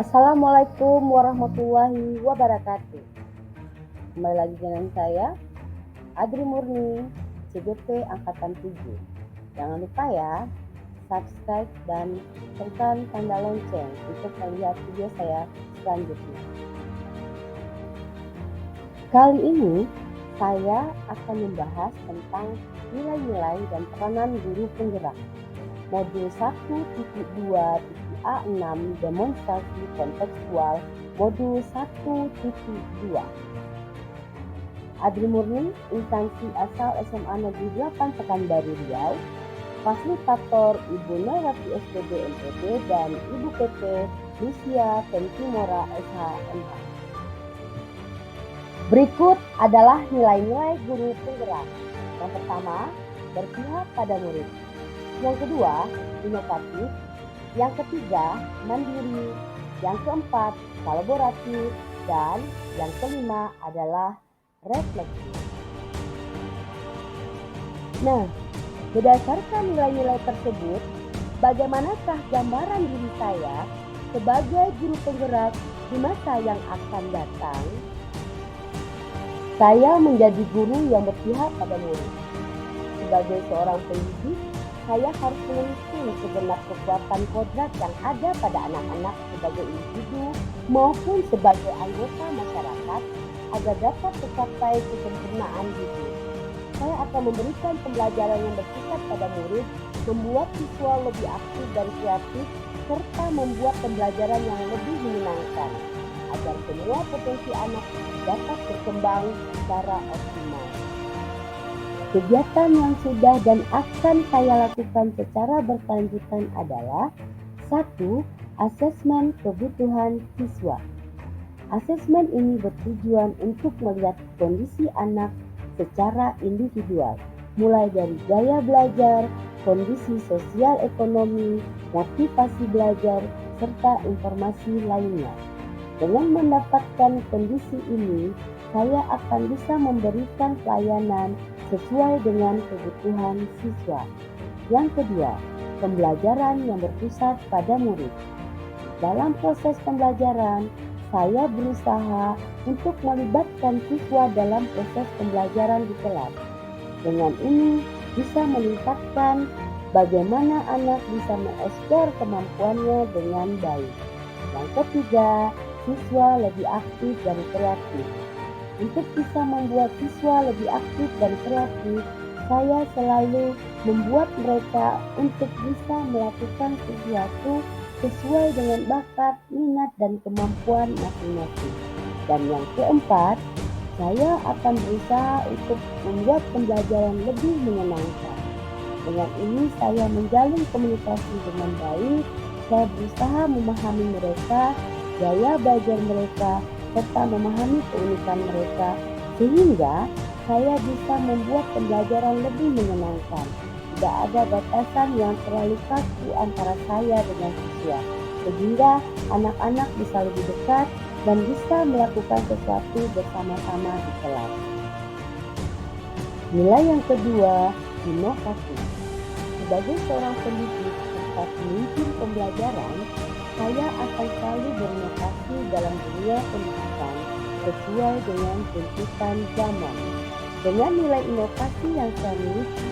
Assalamualaikum warahmatullahi wabarakatuh. Kembali lagi dengan saya, Adri Murni, CGP Angkatan 7. Jangan lupa ya, subscribe dan tekan tanda lonceng untuk melihat video saya selanjutnya. Kali ini, saya akan membahas tentang nilai-nilai dan peranan guru penggerak. Modul 1.2.A6 demonstrasi kontekstual modul 1.2. Adri Murni, instansi asal SMA Negeri 8 Pekanbaru Riau, fasilitator Ibu Nawati SPB MPD dan Ibu PT Lucia Ventimora SHMH. Berikut adalah nilai-nilai guru penggerak. Yang pertama, berpihak pada murid. Yang kedua, inovatif. Yang ketiga, mandiri. Yang keempat, kolaboratif. Dan yang kelima adalah refleksi. Nah, berdasarkan nilai-nilai tersebut, bagaimanakah gambaran diri saya sebagai guru penggerak di masa yang akan datang? Saya menjadi guru yang berpihak pada murid. Sebagai seorang pendidik, saya harus mengisi segenap kekuatan kodrat yang ada pada anak-anak sebagai individu maupun sebagai anggota masyarakat agar dapat tercapai kesempurnaan diri. Saya akan memberikan pembelajaran yang bersifat pada murid, membuat siswa lebih aktif dan kreatif, serta membuat pembelajaran yang lebih menyenangkan, agar semua potensi anak dapat berkembang secara optimal. Kegiatan yang sudah dan akan saya lakukan secara berkelanjutan adalah 1. Asesmen kebutuhan siswa. Asesmen ini bertujuan untuk melihat kondisi anak secara individual, mulai dari gaya belajar, kondisi sosial ekonomi, motivasi belajar, serta informasi lainnya. Dengan mendapatkan kondisi ini, saya akan bisa memberikan pelayanan sesuai dengan kebutuhan siswa. Yang kedua, pembelajaran yang berpusat pada murid. Dalam proses pembelajaran, saya berusaha untuk melibatkan siswa dalam proses pembelajaran di kelas. Dengan ini bisa meningkatkan bagaimana anak bisa mengeksplor kemampuannya dengan baik. Yang ketiga, siswa lebih aktif dan kreatif. Untuk bisa membuat siswa lebih aktif dan kreatif, saya selalu membuat mereka untuk bisa melakukan sesuatu sesuai dengan bakat, minat, dan kemampuan masing-masing. Dan yang keempat, saya akan berusaha untuk membuat pembelajaran lebih menyenangkan. Dengan ini saya menjalin komunikasi dengan baik, saya berusaha memahami mereka, gaya belajar mereka, serta memahami keunikan mereka, sehingga saya bisa membuat pembelajaran lebih menyenangkan. Tidak ada batasan yang terlalu kaku antara saya dengan siswa, sehingga anak-anak bisa lebih dekat dan bisa melakukan sesuatu bersama-sama di kelas. Nilai yang kedua, inovasi. Sebagai seorang pendidik serta pemimpin pembelajaran, saya akan selalu berinovasi dalam dunia pendidikan sesuai dengan tuntutan zaman. Dengan nilai inovasi yang saya miliki,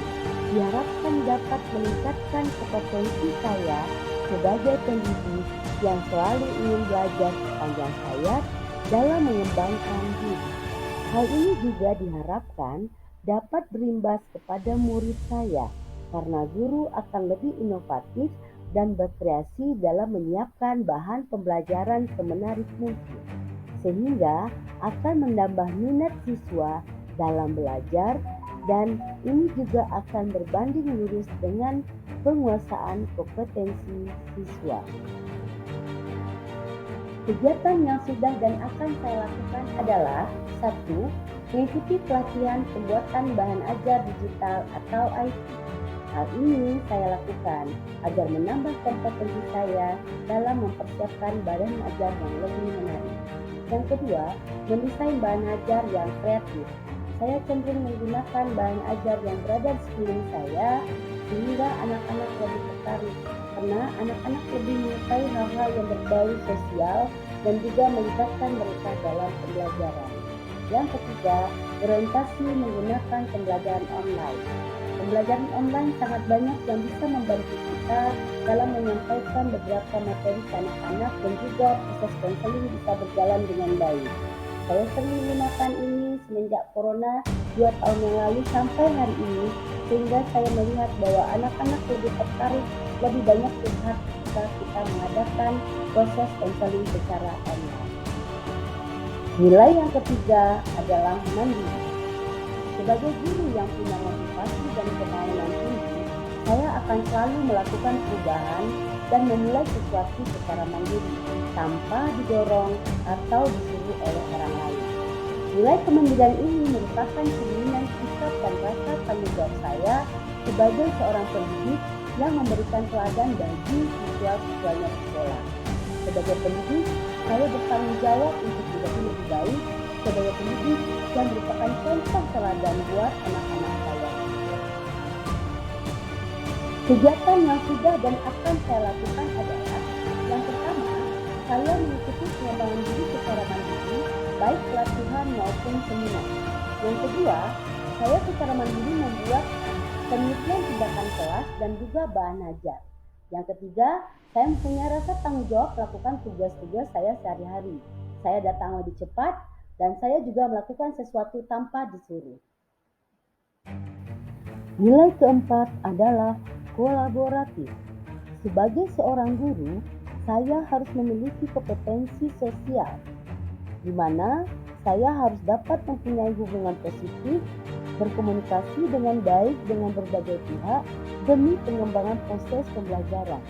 diharapkan dapat meningkatkan kompetensi saya sebagai pendidik yang selalu ingin belajar sepanjang hayat dalam mengembangkan diri. Hal ini juga diharapkan dapat berimbas kepada murid saya, karena guru akan lebih inovatif dan berkreasi dalam menyiapkan bahan pembelajaran semenarik mungkin, sehingga akan menambah minat siswa dalam belajar, dan ini juga akan berbanding lurus dengan penguasaan kompetensi siswa. Kegiatan yang sudah dan akan saya lakukan adalah 1. Mengikuti pelatihan pembuatan bahan ajar digital atau IT. Hal ini saya lakukan agar menambah kompetensi saya dalam mempersiapkan bahan ajar yang lebih menarik. Yang kedua, mendesain bahan ajar yang kreatif. Saya cenderung menggunakan bahan ajar yang berada di sekeliling saya, sehingga anak-anak lebih tertarik karena anak-anak lebih menyukai hal-hal yang berbau sosial dan juga melibatkan mereka dalam pembelajaran. Yang ketiga, orientasi menggunakan pembelajaran online. Pembelajaran online sangat banyak yang bisa membantu kita dalam menyampaikan beberapa materi ke anak-anak dan juga proses konseling bisa berjalan dengan baik. Saya sering menggunakan ini semenjak corona 2 tahun yang lalu sampai hari ini, sehingga saya melihat bahwa anak-anak lebih tertarik, lebih banyak lihat ketika kita mengadakan proses konseling secara online. Nilai yang ketiga adalah mandiri. Sebagai guru yang punya motivasi dan kemauan tinggi, saya akan selalu melakukan perubahan dan memulai sesuatu secara mandiri, tanpa didorong atau disuruh oleh orang lain. Nilai kemandirian ini merupakan cerminan sikap dan rasa tanggung jawab saya sebagai seorang pendidik yang memberikan teladan bagi siswa-siswanya di sekolah. Sebagai pendidik, saya bertanggung jawab untuk menjadi lebih baik sebagai pendidik dan merupakan contoh teladan buat anak-anak saya. Kegiatan yang sudah dan akan saya lakukan adalah: yang pertama, saya mengikuti pengembangan diri secara mandiri, baik pelatihan maupun seminar. Yang kedua, saya secara mandiri membuat penelitian tindakan kelas dan juga bahan ajar. Yang ketiga, saya mempunyai rasa tanggung jawab melakukan tugas-tugas saya sehari-hari. Saya datang lebih cepat dan saya juga melakukan sesuatu tanpa disuruh. Nilai keempat adalah kolaboratif. Sebagai seorang guru, saya harus memiliki kompetensi sosial, di mana saya harus dapat mempunyai hubungan positif, berkomunikasi dengan baik dengan berbagai pihak demi pengembangan proses pembelajaran.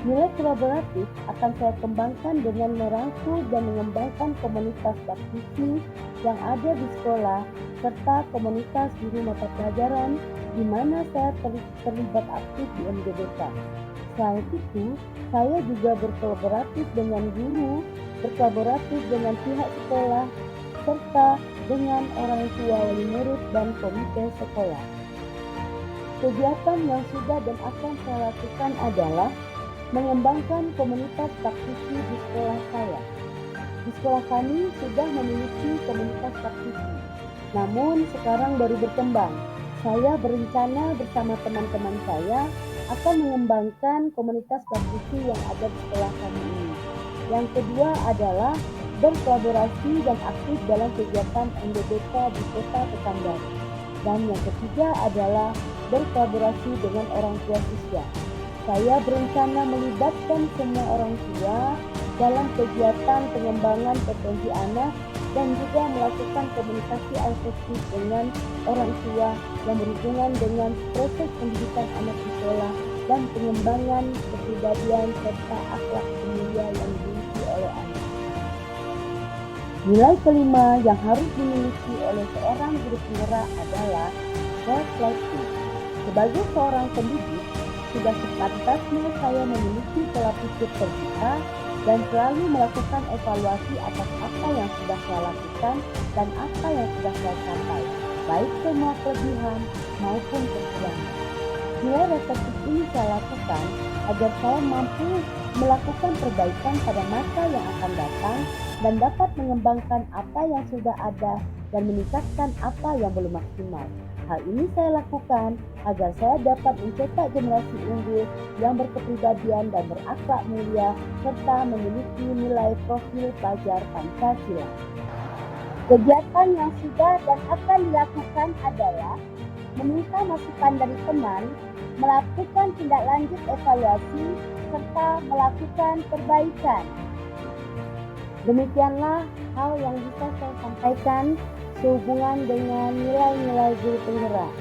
Nilai kolaboratif akan saya kembangkan dengan merangkul dan mengembangkan komunitas praktisi yang ada di sekolah serta komunitas guru mata pelajaran di mana saya terlibat aktif di MGBK. Selain itu, saya juga berkolaboratif dengan guru, berkolaboratif dengan pihak sekolah, serta dengan orang tua, wali murid, dan komite sekolah. Kegiatan yang sudah dan akan saya lakukan adalah mengembangkan komunitas praktisi di sekolah saya. Di sekolah kami sudah memiliki komunitas praktisi, namun sekarang baru berkembang. Saya berencana bersama teman-teman saya akan mengembangkan komunitas praktisi yang ada di sekolah kami ini. Yang kedua adalah berkolaborasi dan aktif dalam kegiatan MDBK di kota Pekanbaru. Dan yang ketiga adalah berkolaborasi dengan orang tua siswa. Saya berencana melibatkan semua orang tua dalam kegiatan pengembangan potensi anak dan juga melakukan komunikasi efektif dengan orang tua yang berhubungan dengan proses pendidikan anak di sekolah dan pengembangan kepribadian serta akhlak mulia yang dimiliki oleh anak. Nilai kelima yang harus dimiliki oleh seorang guru penggerak adalah refleksi. Sebagai seorang pendidik, sudah sepantasnya saya memiliki pola pikir terbuka dan selalu melakukan evaluasi atas apa yang sudah saya lakukan dan apa yang sudah saya capai, baik semua kelebihan maupun kekurangan. Nilai refleksi ini saya lakukan agar saya mampu melakukan perbaikan pada masa yang akan datang dan dapat mengembangkan apa yang sudah ada dan meningkatkan apa yang belum maksimal. Hal ini saya lakukan agar saya dapat mencetak generasi unggul yang berkepribadian dan berakhlak mulia serta memiliki nilai profil pelajar Pancasila. Kegiatan yang sudah dan akan dilakukan adalah meminta masukan dari teman, melakukan tindak lanjut evaluasi, serta melakukan perbaikan. Demikianlah hal yang bisa saya sampaikan sehubungan dengan nilai-nilai guru penggerak.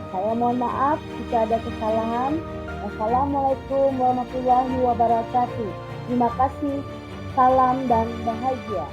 Saya mohon maaf jika ada kesalahan. Wassalamualaikum warahmatullahi wabarakatuh. Terima kasih. Salam dan bahagia.